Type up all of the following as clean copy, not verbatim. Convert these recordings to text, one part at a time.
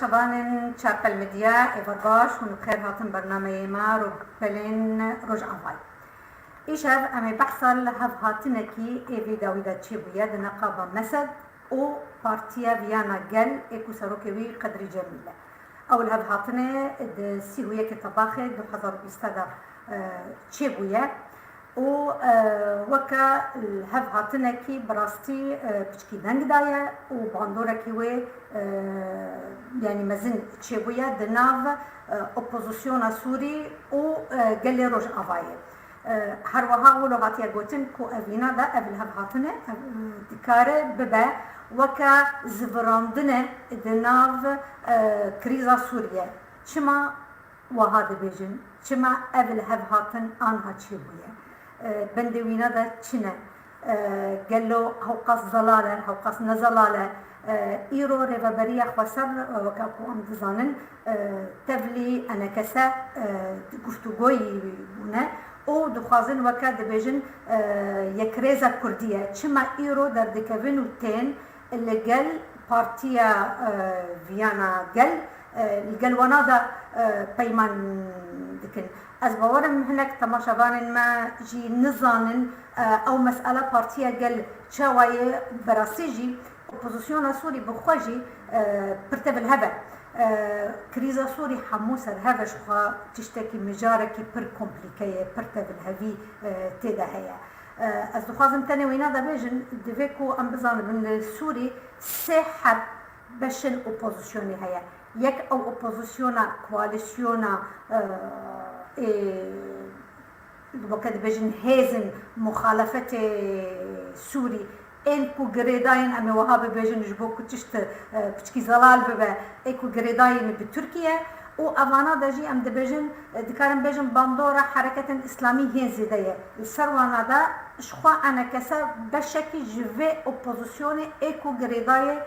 شبان چاپ المدیا ایوار باش و نخیر هاتن برنامه ما رو بلین رجع آفای ایشب امی بحثل هف هاتنکی ایوی داویدا چی بوید نقابا مسد و پارتیا ویانا گل ایکو سروکوی قدری جمیله اول هف هاتنه سی هویه که طباخه 2020 دا چی بوید و وکا هف هاتنکی براستی بچکی دنگ دایه و باندورکی وی يعني مزن تشيبويا دناف اوبوزيسيون سوري و قال روج افاي هروها ولو هاتيا قوتن كو افينا دا ابل هف هاتنه دكاره ببا وكا زفراندنه دناف كريزا سوريا شما وهذا بيجن شما ابل هف هاتن انها تشيبويا بندوينا دا تشنا قال له هوقاس ضلاله هوقاس نزلاله ایرو ریوبریا خواستر وکاکو ام دزانن تبلی انا کسا گفتگویی بونه او دخوازن وکا دبیجن یک ریزا کردیه چما ایرو در دکوین و تین لگل پارتیا ویانا گل الگلوانا دا پیمان دکن از باورم هناك تماشاوان ما جي نزانن او مسألة بارتيا قال شاوية براسيجي اوبوزيسيون سوري بخواجي برتب الهبة كريزا سوري حموسة الهبة شخوا تشتكي مجاركي بر كومبليكية برتب الهبي تيدا هيا از دخوازم تاني وينا دا بيجن دفيكو ام بزان من السوري سيحب بشن اوبوزيسيوني هيا يك او اوبوزيسيونا كواليسيونا وكذا بيجن هيزن مخالفة سوري انكو غريداين امي وهاب بيجن جبو كتشت بچكي زلال ببا اكو غريداين بتركيا و افانا دجي ام دبيجن دكارن بيجن باندورا حركة اسلامي هنزي دايه السروانا دا شخوا انا كسا بشكي جوي اوبوزيسيوني اكو غريداي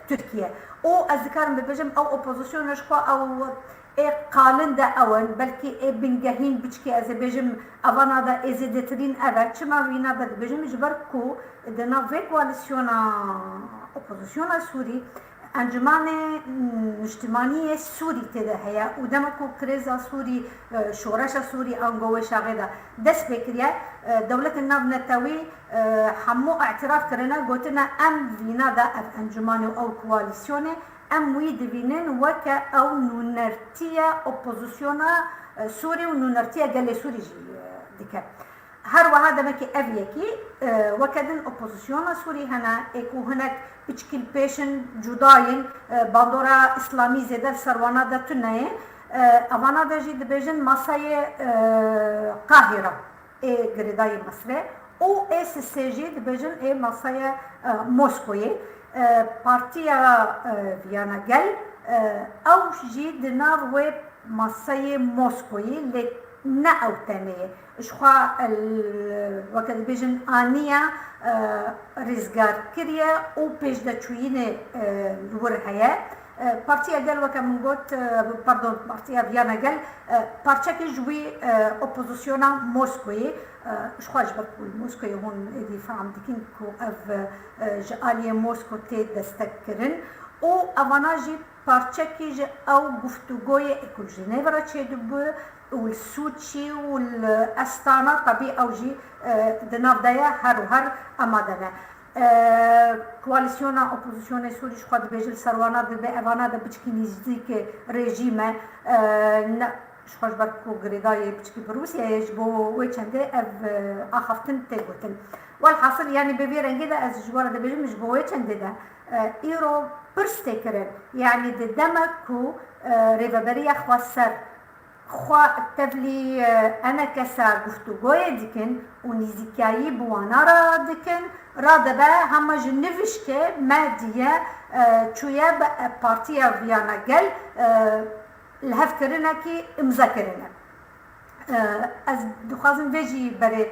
تركيا او ازكارن بيجن او اوبوزيسيون شخوا او قالن دا اون بلكي بنجهين بچكي از بيجم افانا دا ازيدترين اول چما وينا بد بيجم جبركو دنا في كواليسيونا اوبوزيسيونا سوري انجمان اجتماعي سوري تدا هيا ودمكو كريزا سوري شورش سوري انغو شاغدا دس بكريا دولة الناف نتاوي حمو اعتراف كرنا قلتنا ام فينا دا انجمان او كواليسيوني ام ويدبينن وكا او نونرتيا اوبوزيسيونا سوري ونونرتيا قال سوري ديكا هر وهذا مكي افيكي وكدن اوبوزيسيونا سوري هنا اكو هناك بچكل بيشن جداين باندورا اسلامي زيدل سروانا دا تناي افانا دا جي دبيجن ماساي قاهرة اي غريداي مصر او اس سي جي دبيجن اي ماساي موسكوي بارتيا فيانا جل او جي دنار ويب ماساي موسكوي اللي ناو تانية شخوا وقت بيجن آنيا رزقار كريا او بيج دا چوينة لور هيا بارتيا جل وكا من قوت باردون بارتيا فيانا جل بارتشاكي جوي اوبوزيسيونا موسكوي شخوا جبركو الموسكوي هون ايدي فعم ديكين كو اف جالية موسكو تي دستكرن او افاناجي بارتشاكي جي او گفتگوی اكل جنيفرا تشي دبو والسوتشي والاستانا طبيعي او جي دناف دايا هر وهر امادنا كواليسيونا اوبوزيسيون سوري شخوا دبيجل سروانا دبي افانا دا بچكي نزديك ريجيمه شخوا جبركو غريداي بچكي بروسيا يجبو ويچنده اف اخفتن تيغوتن والحاصل يعني ببيرن كده از جوار دبيجل مش بو ويچنده دا ايرو برستيكرن يعني دمكو ريفابريا خواسر خوا تبلي انا كسا گفتگوی دکن و نزدیکایی بوانا را دکن را دبا همه جنوش که مادیه چویا پارتیا ویانا گل الهف کرنه که امضا کرنه از دخوازم ویجی برای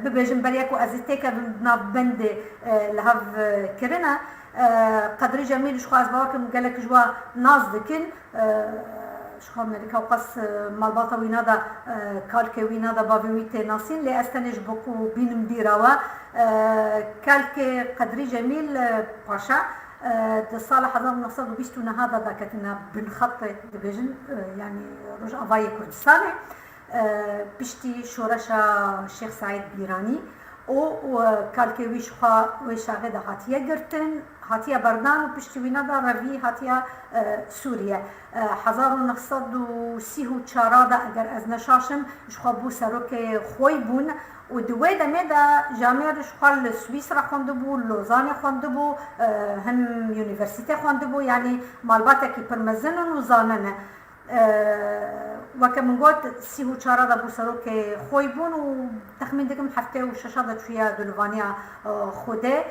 ببیجم برای اکو از تیکه ناف بند الهف کرنه قدری جمیل شخواز باوکم گلک جوا ناز دکن شخوا امریکا وقص مالباطا وينا دا كالكي وينا دا بابيويتي ناسين لي استنج بوكو بينم ديراوا كالكي قدري جميل باشا د سال 1920 هذا ذاكتنا بنخطط دبيجن يعني رج افاي كردستان بشتي شورشا الشيخ سعيد بيراني وكالكي ويشاغد هاتيا قرتن هاتيا بردان وبشتي وينادا رفي هاتيا سوريا 1934 اگر از نشاشم شخوا بو سروك خوي بون و دوی دمه دا جامعه شخوال سویسرا خونده بو لوزان خونده بو هم یونیورسیته خونده بو يعني مالباتا کی پرمزنن و زاننه وكم قلت سيهو شارada بو سروك خوي بون و تخمين دكم حفتة وشاشة شوية دلوانيا خوده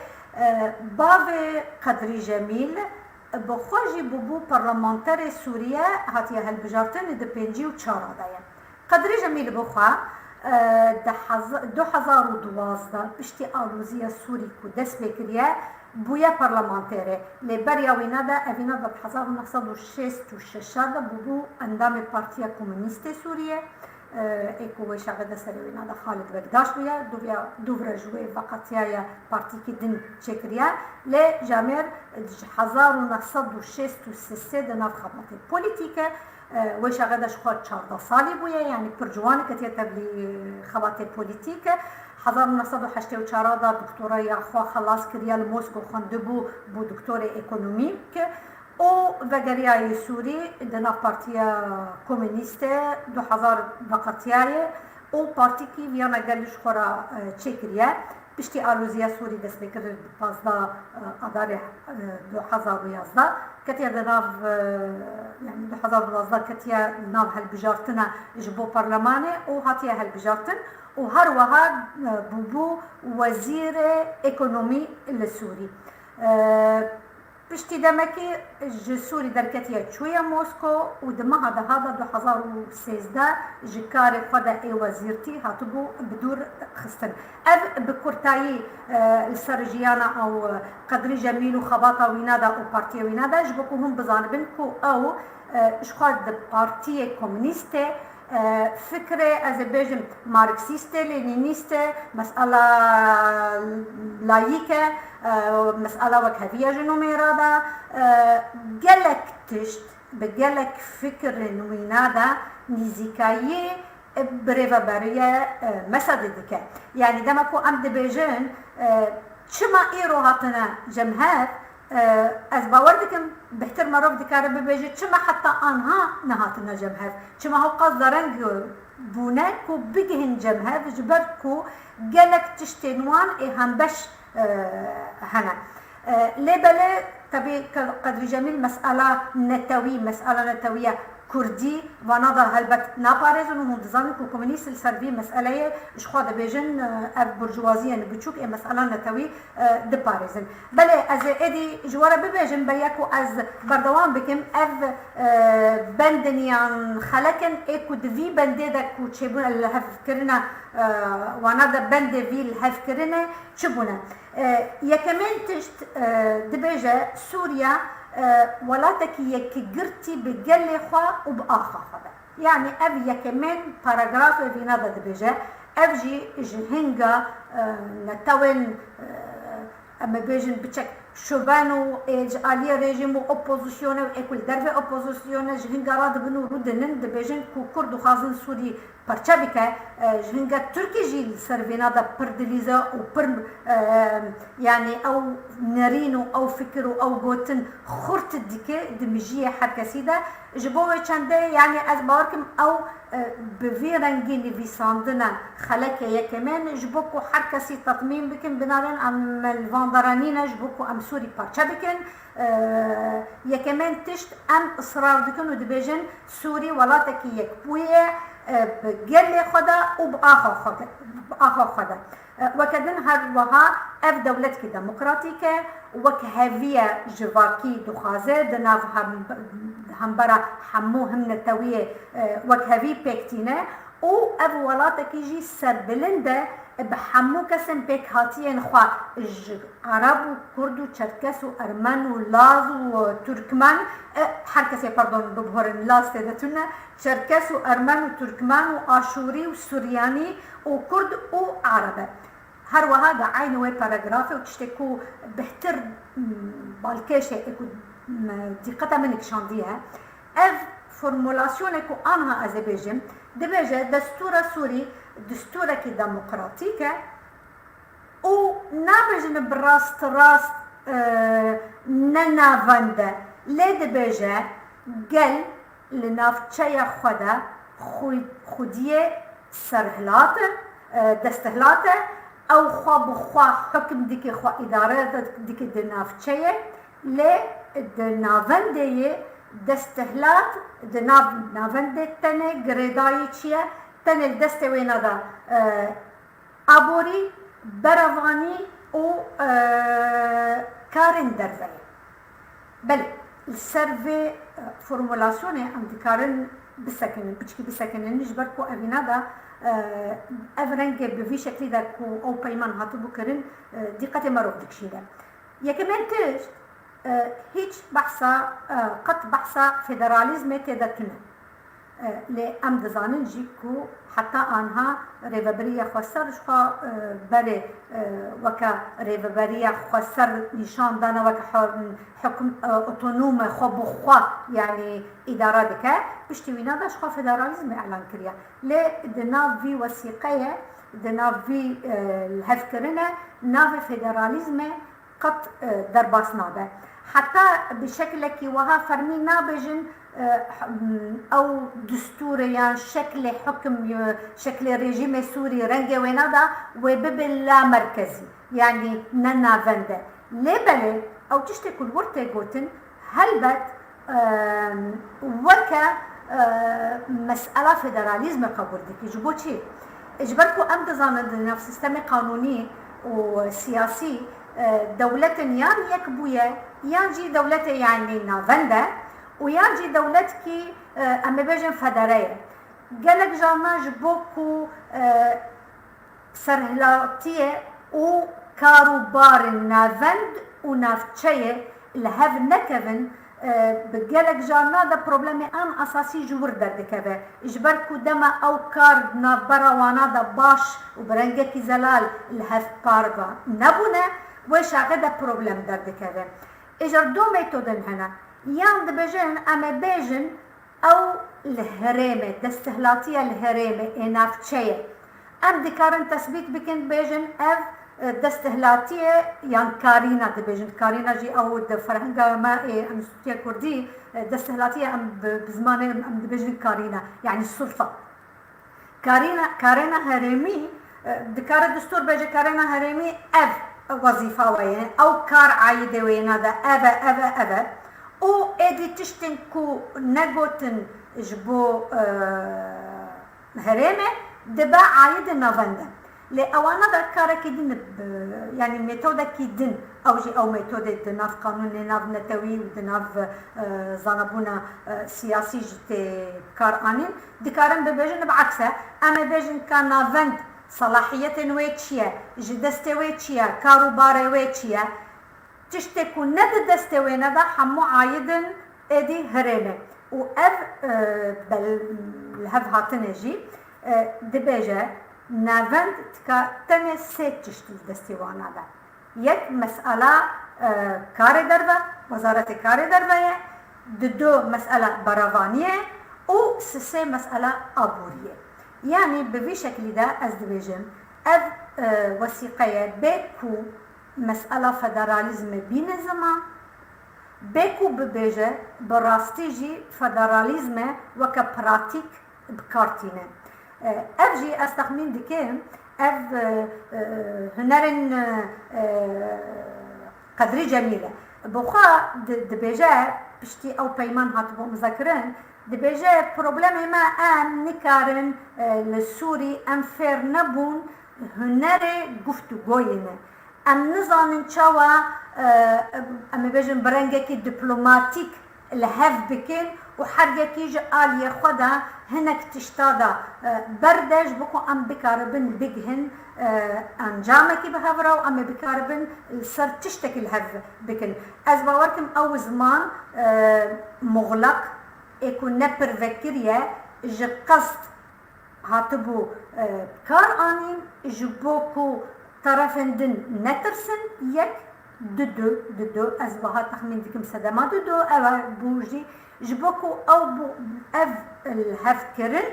باوي قدري جميل بخواجي بوبو برلمانتر سوريا هاتيا هالبجارتن دبنجي و شارada قدري جميل بخوا 2012 پشتی آلوزی سوری کو دست بکریه بویا پارلمانتره لبریا وینادا اوینادا 1966 دا بودو اندام پارتیا کمونیست سوریه ایکو شغل سر وینادا خالد بگداش بویا دوباره جوی وقتیای پارتی کی دن چکریه ل جامر 1963 دا ناف خدمت پولیتیکه وش غداش خود 14 سالي بويا يعني برجوان كتير تبلي خواطر بوليتيك 1984 دا دكتورة يا خوا خلاص كريال موسكو خندبو بو دكتورة ايكونوميك او وغريا سوري دنا بارتيا كومونيسته 2000 وقتياي او بارتي كي فيانا قالش خورا تشيكريا بشتي آلوزيا سوري دست بكر 15 آذار 2011 كتيا دناف يعني 2012 كتيا ناف هالبجارتنا جبو برلماني وهاتيا هالبجارتن وهر وها بوبو وزير ايكونومي السوري بشتي دمكي جسوري دركتيا شوية موسكو ودما هذا 2013 جكاري خدا اي وزيرتي هاتبو بدور خستن اف بكورتاي السرجيانا او قدري جميل وخباطة وينادا او بارتيا وينادا جبكو هم بزانبنكو او شخاد بارتيا كومونيستي فكرة از بيجم ماركسيستة لينينيستة مسألة لايكة مسألة وكهفية جنوميرادا جلك تشت بجلك فكر نوينادا نيزيكاية بريفا بارية مساددك يعني دمكو أمد بيجن شما إيرو هاتنا جمهات از باوردكم بهتر مروف دكاره ببيجي شما حتى آنها نهاتنا جمهات شما هو قصد رنگ بونه كو بيجهن جمهات جبركو جلك تشتنوان هم بش هنا لبلا تبي قدر جميل مسألة نتوية كردي ونظر هلبت نابارزون ومنتظرن كو كومونيست السربي مسألة إشخاذ بيجن أب برجوازية نبتشوك مسألة نتوي دبارزن بله از إدي جوارا ببيجن بياكو از بردوان بكم أب بندنيان خلقن إيكو دفي بنديدا كو تشيبون الهف كرنا ونظر بند في الهف كرنا تشيبونا يكمن تشت دبيجة سوريا ولاتك يكجرتي بجل خوا وبآخا خدا يعني أبي كمان باراجراف في نادا دبجة أبجي جهنجا نتوين أما بيجن بتشك شوبانو آلية ريجيم وأوبوزيسيون وإكل درفة أوبوزيسيون جهنجا راد بنو رودنن دبجن كو كرد وخازن سوري برشابكة جهنجا تركي جيل سربينا دا بردليزا وبر يعني أو نرينو أو فكرو أو جوتن خرط الدكة دمجية حركسيدة جبوه چنده يعني از باوركم أو بفي رنگين في ساندنا خلقه يكمان جبوكو حركسي تطمين بكن بنارن أم الفاندرانين جبوكو أم سوري بارشابكن يكمان تشت أم إصرار دكن ودبجن سوري ولاتك يكبوية بجل خدا وبآخر خدا وكذن هروها اف دولتك ديمقراطيكه وكهفيه جواكي دخازه دناف همبرا حمو هم نتويه وكهفي بيكتينه او اف ولاتك يجي سربلنده بحمو كسن بيك هاتين خوا عرب وكرد وشركس وارمن ولاز وتركمان حركسي باردون ببهرن لاز تدتنا شركس وارمن وتركمان واشوري وسورياني وكرد وعرب هر وها دا عين وي باراجراف وتشتكو بهتر بالكيشة اكو دقيقة منك شانديها اف فورمولاسيون اكو انها ازبيجم دبيجة دستورة سوري دستورة كي ديمقراطيكة و نابجن براست راست ننافنده لي دبيجة قل لنافتشايا خدا خودية سرهلات دستهلات او خوا بخوا حكم ديكي خوا اداره ديكي دنافتشايا لي دنافنده دستهلات دنافنده تنه گريداي چيه تنه الدست وينا دا ابوري برافاني و كارن درفي بل السيرفي فورمولاسيون ام ديكارن بسكن بچكي بسكن نجبركو افينا دا افرنج بفي شكل دا كو او بايمان هاتو بكرن دقة مروف دكشيدا يكمن تيج هيج بحثا قط بحثا فيدراليزم تدكنا لأم دزانن جيكو حتى آنها ريفبرية خسر شخا بري وكا ريفبرية خسر نشان دانا وكا حكم اوتونوم خو بخوا يعني إدارة دكا بشتوينا دا شخا فيدراليزم إعلان كريا لي دنا في وثيقية دنا في الهفكرنا نافي فيدراليزم قط درباسنا دا حتى بشكل كي وها فرمي نابجن او دستور يعني شكل حكم شكل ريجيم سوري رنجي وينادا وببل لا مركزي يعني ننا فندا ليبل او تشتكوا الورتي جوتن هلبت وكا مسألة فيدراليزم قبول ديك يجبو شي اجبركو ام تزاند نفس سيستم قانوني وسياسي دولة يان يكبويا يانجي دولة يعني نافندا ويانجي دولتكي اما بيجن فدرية قالك جاماج بوكو سرهلاتية و كاروبار نافند و نافتشية لهاف نكفن بقالك جانا دا بروبلمي ام اساسي جور دردكبه اجبركو دما او كار نابرا وانا دا باش وبرنجكي زلال لهاف بارغا نبونا ويش عقدا بروبلم دردكبه اجر دو ميتودن هنا يان دبجن اما بيجن او الهريمه دستهلاتيه الهريمه انافتشيه ام دكارن تثبيت بكن بيجن اف دستهلاتيه يان كارينا دبجن كارينا جي او دفرهنگا ما ام سوتيا كردي دستهلاتيه ام بزمان ام دبجن كارينا يعني السلطه كارينا هريمي دكار الدستور بيجي كارينا هريمي اف وظيفه وين او كار عايده وين هذا ابا او ادي تشتن كو نغوتن جبو هرمه دبا عايد نافندا لاوانا دا كارا كيدن يعني ميثودا كيدن او جي او ميثودا ناف قانون ناف نتوي ودناف زانبونا سياسي جت كار انين دكارن ببيجن بعكسه اما بيجن كان نافند صلاحيه ويتشيا جدسته ويتشيا كاروبار ويتشيا تشتكو ند دستوينا دا حمو عايدن ادي هرمه و اف بالهف هاتنجي دبيجه نافند تكا تنه سيت تشتل دستوانا دا يك مسألة كار دربه وزارة كار دربه دو مسألة برافانية و سسي مسألة أبورية يعني بفي شكل دا از دبيجن اف وثيقية بيكو مسألة فدراليزم بين زمان بيكو ببيجة براستيجي فدراليزم وكا براتيك بكارتينة افجي استخمين ديكين اف هنرن قدري جميلة بخوا دبيجة بشتي او بيمان هاتبو مذكرين دبيجة بروبلمي ما ام نكارن للسوري ام فير نبون هنري قفتو قوينة ام نظام چاوا ام بيجن برنگكي دبلوماتيك الهف بكن وحرجكي جاليه خدا هناك تشتادا بردش بكو ام بكاربن بيجهن انجامكي بهفرا وام بكاربن سر تشتكي الهف بكن از باوركم او زمان مغلق يكون نبر فكريا قصد هاتبو كار انين جبوكو طرفن دن نترسن يك ددو از بها تخمين ديكم سدما ددو او بوجي جبوكو او بو اف الهف كرن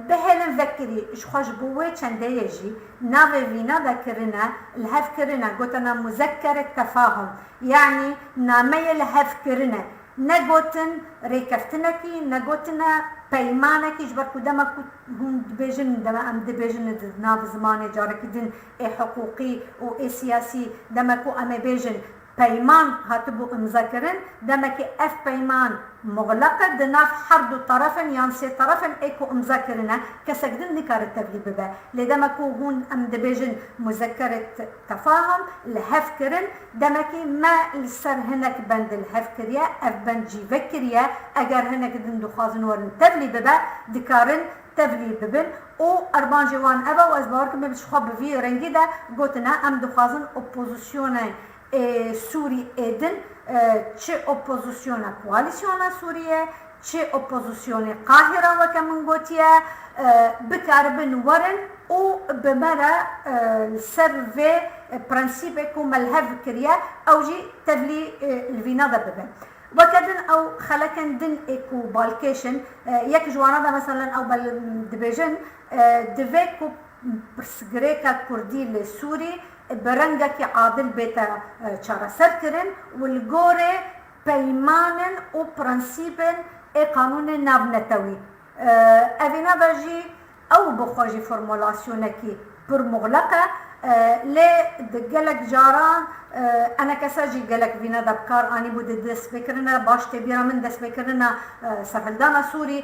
بهلن ذكري شخوش بوي چنده يجي ناوي فينا ذكرنا الهف كرنا قوتنا مذكرة تفاهم يعني نامي الهف كرنا نقوتن ريكفتنكي نقوتنا پیمانکی جبر کدام هون دبیجن دم ام دبیجن ناف زمان جارکی دن حقوقی و سیاسی دمکو ام بیجن پیمان هاتبو امضا کرن دمکی اف پیمان مغلقه دناف هر دو طرفن یان سه طرفن ایکو امضا کرنه کسک دن نکارت تبلی ببه لدمکو هون ام دبیجن مذکرت تفاهم لحف کرن دمکی ما لسر هنک بند الحف کریه اف بند جیوه کریه اگر هنک دن دو خوازن ورن تبلی ببه دکارن تبلی ببن او اربان جوان ابا و از باورکم بشخواب بوی رنگی ده گوتنا ام دو خوازن اپوزیسیونه سوری ایدن چه اپوزیسیون کوالیسیون سوریه چه اپوزیسیون قاهره و که من گوتیه بکاربن ورن او بمرا سر و پرنسیب کو ملهف کریه او جی تبلی الوینا ده ببن وكذا او خلكن دن ايكو بالكيشن يك جوانا مثلا او بالدبيجن دفيكو برسغريكا كردي لسوري برنگك عادل بيتا چارة سر کرن والگوره پیمانن و پرنسیبن ای قانون نابنتوی اوینا بجی او بخواجی فرمولاسیونکی پر مغلقه لی دگلک جاران انا کساجی گلک وینا دبکار آنی بود دست بکرنا باش تبیرا من دست بکرنا سرحلدانا سوری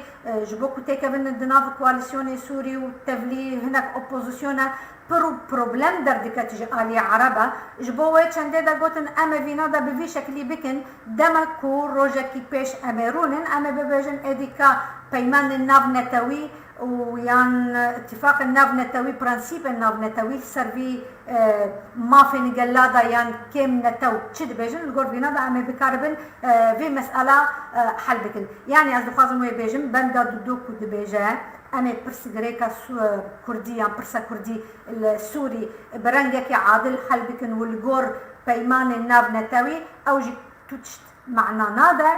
جبو کتیکا بین دناف کواليسيون سوری و تبلی هناك اپوزیسیون پروبلم در دکتج آلی عربه جبوه چنده دا گوتن اما وینا دا بوی شکلی بکن دما کو روژه کی پیش امرونن اما ببیجن ادیکا پیمان ناو نتوی و یان اتفاق الناف نتوي برانسيب الناف نتوي سرفي ما في نقلادا يان كم نتو تشد بيجن الجور فينا دا عم بكاربن في مسألة حل بكن يعني از دخازن وي بيجن بندا دودو كود بيجا أنا برس غريكا كردي يعني برسا كردي السوري برنجك عادل حل بكن والجور بيمان الناف نتوي أو جي تشت معنا نادا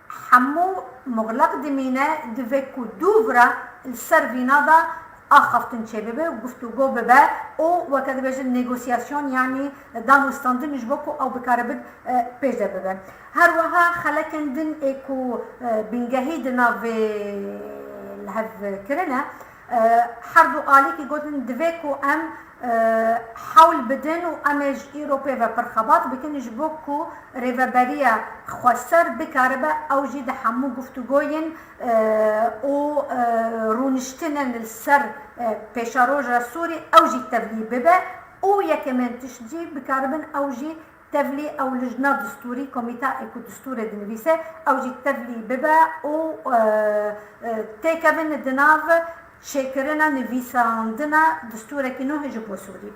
حمو مغلق دمينة دفكو دوفرا السرفينا دا اخفتن شبابه وقفتو جو ببا او وكذا بيجي النيغوسياسيون يعني دانو ستاندن يجبوكو او بكاربد بيج ببا هروها خلكن دن ايكو بنجهيدنا في الهف كرنا حردو آلي كي قلتن دفيكو ام حول بدن و امج ایروپی و پرخبات بکن جبوکو ریوبریا خواسر بکاربه او جی ده همو گفتگوین او رونشتنن السر پیشاروج سوری او جی تبلی ببه او یکمن تشجی بکاربن او جی تبلی او لجنه دستوری کمیته اکو دستور دنویسه او جی تبلی ببه او تیکبن دناو شكرنا نفيساندنا دستورة كنوه جبو سوري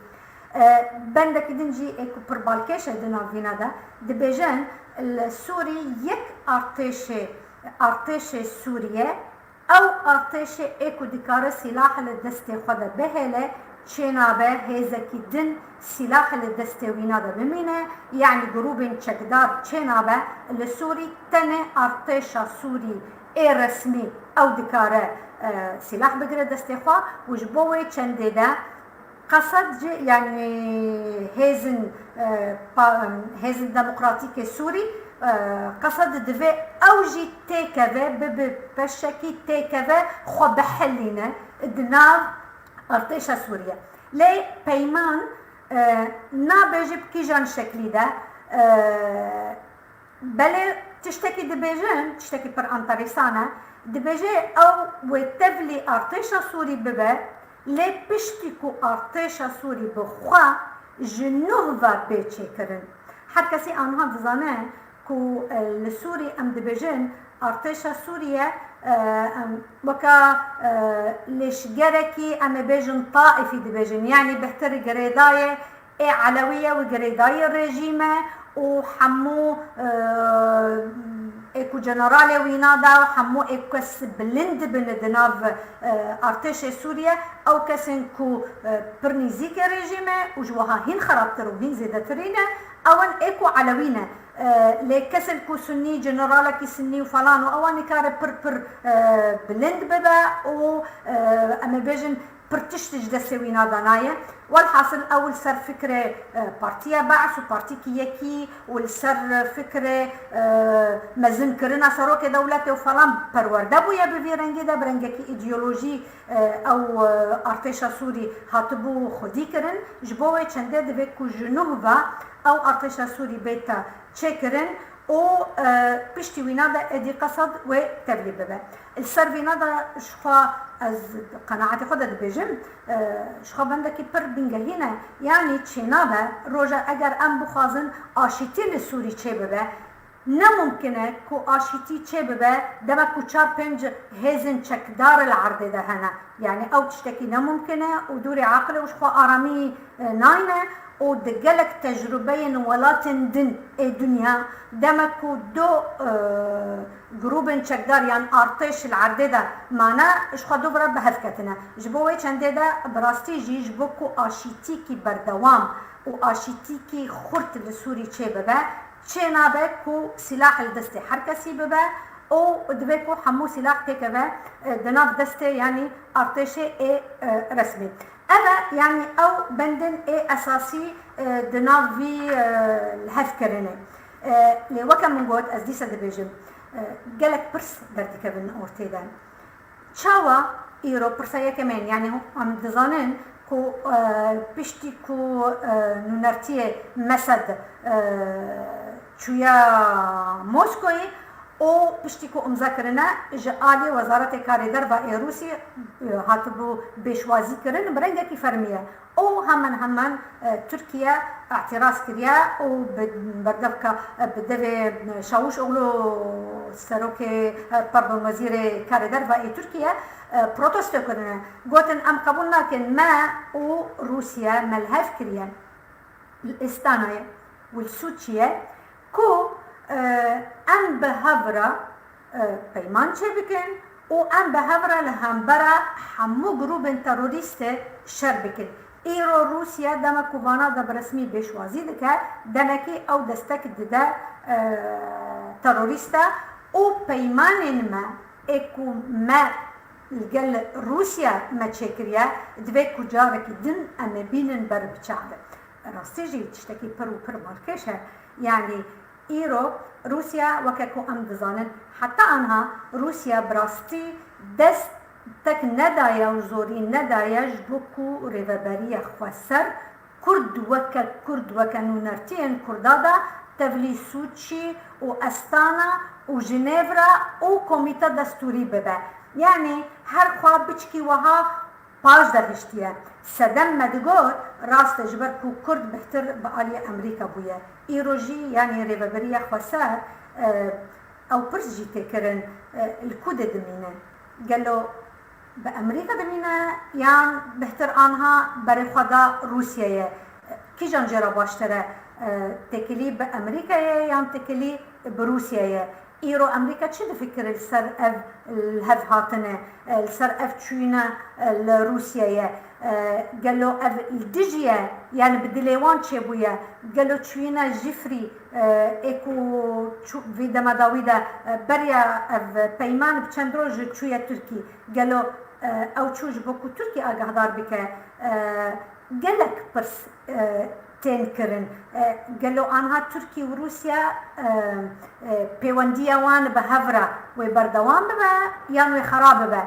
بندك دنجي ايكو بربالكيشة دنا فينا دا دبيجان السوري يك ارتش سوريا او ارتش ايكو دكار سلاح للدستي خدا بهلا چنابه هزكي دن سلاح للدستي وينا دا بمينه يعني جروبين چكدار چنابه السوري تنه ارتش سوري اي رسمي او دكاره سلاح بگیره دستی خواه و جبوه چنده ده قصد يعني هزن دموقراطيك سوري قصد دوه اوجي تيكوه بشكي تيكوه خو بحلينه دناو ارتشا سوريا لي پیمان نابجب كيجان شكلي ده بله تشتكي دبيجن تشتكي پر انتريسانه دبيجي او وتبلي ارتشا سوري ببه لي بشتكو ارتشا سوري بخوا جنوه بيتشي كرن هر كسي آنها دزانه كو السوري ام دبيجن ارتشا سوريا وكا لشجركي ام بيجن طائفي دبيجن يعني بهتر جريدايه اي علويه وجريدايه الرجيمه وحمو اكو جنرال وينادا حمو اكو كس بلند بن دناف ارتش سوريا او كسن كو برنيزيك ريجيمه وجوها هين خرابتر وهين زيدترينا او اكو علوينا لكسن كو سني جنرال كي سني وفلان او كار بر بلند ببا او اما بيجن برتشتج دسوينا دانايا والحاصل اول سر فكره بارتيا بعث وبارتي كيكي والسر فكره مزن كرنا سروك دولته وفلان پرورده بويا بفيرنگي ده برنگكي ايديولوژي او ارتشا سوري هاتبو خودي كرن جبوه چنده ده بكو جنوبا او ارتشا سوري بيتا چكرن او پشتی وینادا ادی قصد و تبلی ببه السر وینادا شخوا از قناعت خود بجم شخوا بندکی پر بینگهینه یعنی چینادا روژا اگر ام بخوازن آشیتی لسوری چه ببه نممکنه که آشیتی چه ببه دما کو 4-5 هزن چکدار العرض ده هنه یعنی او تشتکی نممکنه و دور عقل و شخوا آرامی ناینه و دقلك تجربين ولاتن دن الدنيا دمكو دو جروبن چكدار يعني ارتش العدده معنا اش خدو برا بهفكتنا جبوي چندده براستي جي جبوكو اشيتيكي بردوام و اشيتيكي خرط لسوري چه ببا چه نابكو سلاح الدستي حركسي ببا او دبكو حمو سلاح تكبا دناف دستي يعني ارتش رسمي هذا يعني او بندن اساسي دنافي الهفكرنه لوكم من قد از ديسا دبيجم قالك برس دردك بن اورتيدان شاوا ايرو برسايا كمان يعني هم دزانن كو بشتي كو نونرتيه مسد شويا موسكوي او پشتیکو امضا کرنا جعالی وزارت کاردار و روسی هاتبو بشوازی کرن برنگه کی فرمیه او همان ترکیه اعتراض کریا او بردفکا بدو شاوش اولو سروک پردون وزیر کاردار و ترکیه پروتست کرنا گوتن ام قبول نکن ما او روسیه ملحف کریا الاستانه والسوتشيه کو ام بهفرا پیمان چه بکن و ام بهفرا لهمبرا همو گروب تروریست شر بکن ایرو روسیا دما کووانا دا برسمی بشوازی دکه دنکی او دستک دده تروریستا او پیمان ما اکو ما الجل روسيا ما تشكريا دبيكو جارك دن اما بينن بر بچعد راستيجي تشتكي پر ماركشة يعني ايرو روسيا وكاكو ام دزانن حتى انها روسيا براستي دست تك ندايا وزوري ندايا جبوكو ريفاباريا خواسر كرد وكا نونرتين كردادا تفلي سوتشي و استانا و جنيفرا و كوميتا دستوري ببا يعني هر خواب بچكي وها باش درهشتيه سدم مدگور راست جبر کو کرد بهتر بآلی امریکا بويه ایروجی يعني ريفابريا خواسار او برزجي تكرن الكود دمينه قالوا بامريكا دمينه يعني بهتر انها بري خدا روسيا كي جنجرا باشتره تكلي بامريكا يعني تكلي بروسيا ايرو امريكا تشد فكر السر اف الهف هاتنه السر اف تشوينا روسيا قالوا اف الدجيه يعني بدليوان تشبويا قالوا تشوينا جفري ايكو فيدا مداويدا بريا اف بيمان بچندروج تشويا تركي قالوا او تشوج بوكو تركي اقهدار بك قالك برس تنكرن قالوا انها تركي وروسيا بيونديا وان بهفرا وبردوان ببا يعني خراب ببا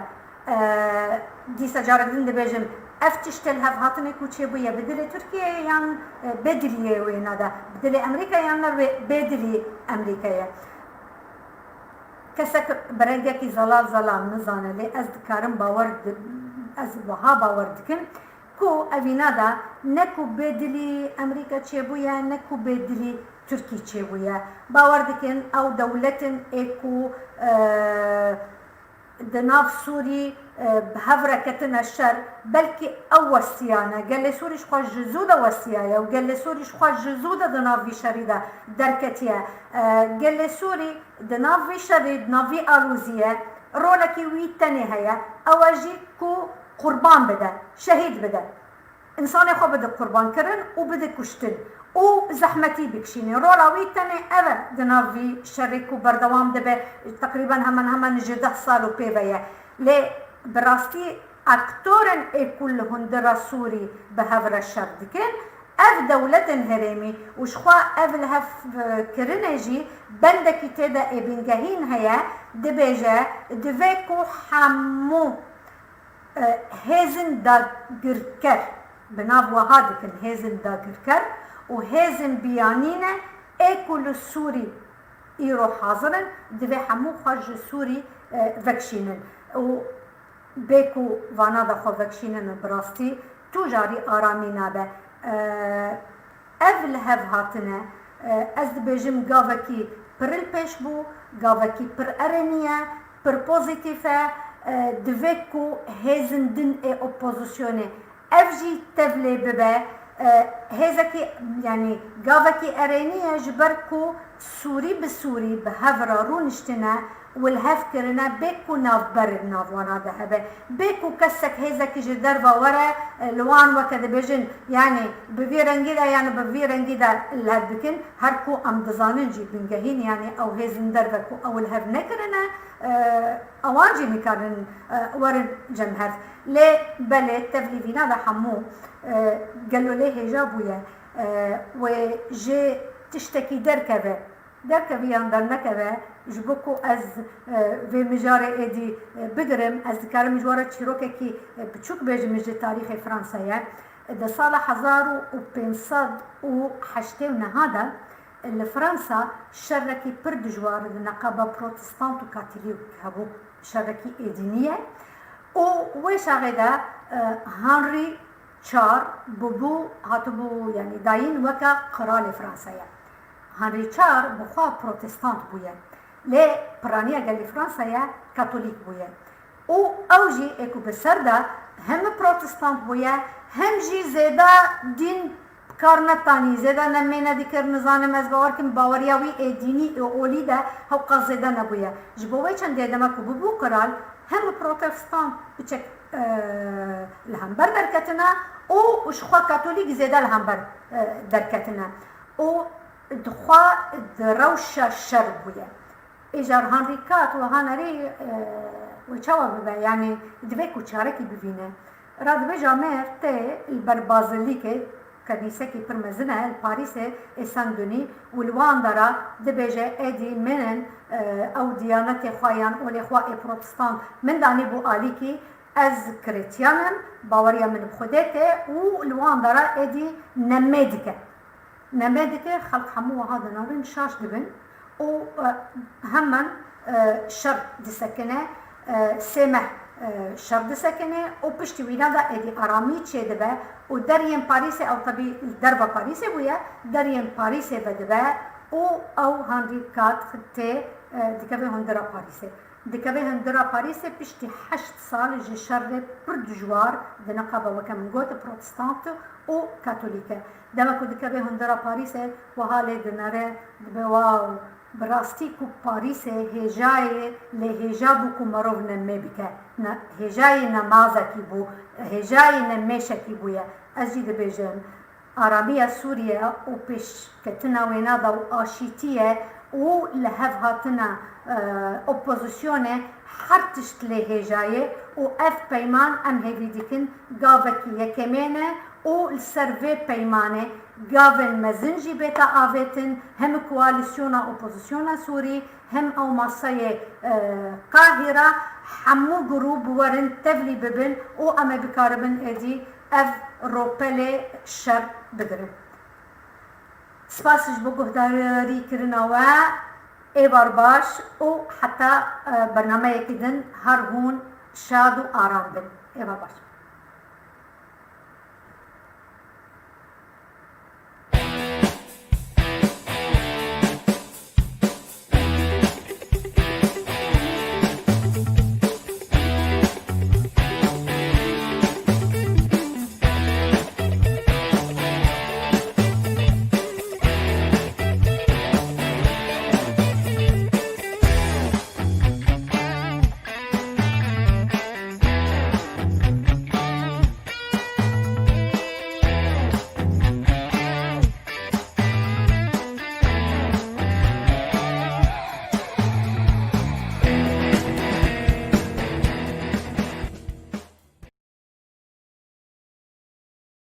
دي سجارة دين دبيجم افتشتل هف هاتنك وچبويا بدل تركيا يعني بدلي وين هذا بدل امريكا يعني بدلي امريكا كسك برنگه زلال نزانه لي از دكارم باور از وها باور دكن کو اوینادا نکو بدلی امریکا چه بویا نکو بدلی ترکی چه بویا باور دکن او دولتن اکو دناف سوری بهفرة كتنا الشر بلكي أو وسيانا قال لي سوري شخوا جزودة وسيايا وقال لي سوري شخوا جزودة دنافي شريدة دركتيا قال لي سوري دنافي شريد نافي ألوزية رولكي ويتني هيا أواجي كو قربان بدا شهيد بدا إنسان خو بده قربان كرن وبده كشتن وزحمتي بكشيني رولاوي تاني أبد دنافي شريك وبردوام دبي تقريبا همان جده صالو بيبايا لي براستي أكتورن كل هندرا سوري بهفر الشر دكين اف دولة هرمي وشخوا اف الهف كرنجي بندكي تدا ابنجهين هيا دبيجا دفيكو حمو هزن دا گركر بناب وهادكن هزن دا گركر وهزن بيانينه كل السوري يرو حاضرا دفي حمو خرج سوري فاكشينن و بيكو وانا دا خو فاكشينن براستي تجاري آرامي نابه اول هف هاتنه از دبيجم گاوكي پر الپيش بو گاوكي پر ارنيه پر پوزيتيفه دويكو هزن دن اوبوزيشنه افجي تبلي ببه هزكي يعني گاوكي ارنيه جبركو سوري بسوري بهفرا رونشتنا والهف كرنا بيكو ناف برد ناف وانا دهبه بيكو كسك هيزك جدربا ورا لوان وكذا بيجن يعني بفي رنجيدا يعني بفي رنجيدا الهبكن هركو ام دزانن جي بنجهين يعني او هيزن دربكو او الهف نكرنا اوانجي مكارن ورن جمهف لي بلي تفليفينا ده حمو قالوا ليه جابويا وجي تشتكي دركبه ياندر نكبه جبكو از في مجاري ادي بقرم از كارم جوارة شيروكي كي بتشوك بيجي مجي تاريخ فرنسايا ده صالة 1508 هذا الفرنسا شركي برد جوار النقابة بروتستانت وكاثوليك هبو شركي ادينية وويش غدا هنري تشار بوبو هاتبو يعني داين وكا قرال فرنسايا هنري تشار بخوا بروتستانت بويا لي برانيا قال فرنسا كاثوليك بويا اوجي اكو بسردا هم بروتستانت بويا هم جي زيدا دين كارنتاني زيدا نمينا ديكر نظام مزبوركم باورياوي ديني اولي ده هو قصدا نبويا جبوي چند دما كو بو قرال هم بروتستانت بچك الهمبر دركتنا او شخوا كاثوليك زيدا الهمبر دركتنا او دخوا دروشا شر بويا اجار هنري كات وهنري وچاوا ببا يعني دبيكو چاركي ببينه راد بجا مرت البربازليكي كنيسة كي برمزنها الباريسي سان دوني والواندرا دبجا ادي منن او ديانتي خوايان ولي خوا بروتستان من داني بو اليكي از كريتيانم باوريا من بخدته والواندرا ادي نمادكه خلق حمو هذا نورن شاش دبن و همان شر دسكنه سمح شر دسكنه و پشتی وینا دا ادی آرامی چه دبه و دریم پاریس او طبی دربا پاریس بویا دریم پاریس بدبه او هنری کات خطه دکبه هندرا پاریس دکبه هندرا پاریس پشتی 8 سال جه شر برد جوار دنقابه وکم گوت پروتستانت و کاتولیکه دمکو دکبه هندرا پاریس و حاله دناره دبه واو براستی کو پاریس هجای لهجابو کو مروف نمه بکه هجای نمازه کی بو هجای نمیشه کی بویا از جید بیجن آرامی سوریه و پیش کتنا وینا دا و آشیتیه و لحف هاتنا اپوزیسیونه هر تشت لهجایه و اف پیمان ام هیوی دیکن گاوکی یکمینه و السروی پیمانه گاون مزنجی بیتا آویتن هم کواليسيونا اپوزيسيونا سوري هم او ماسای قاهرة حمو گروب ورن تبلی ببن او اما بکاربن ادی اف روپل شر بگرن سپاسش بگهداری کرنوا ایوار باش او حتی برنامه یکیدن هر هون شاد و آرام بن ایوار باش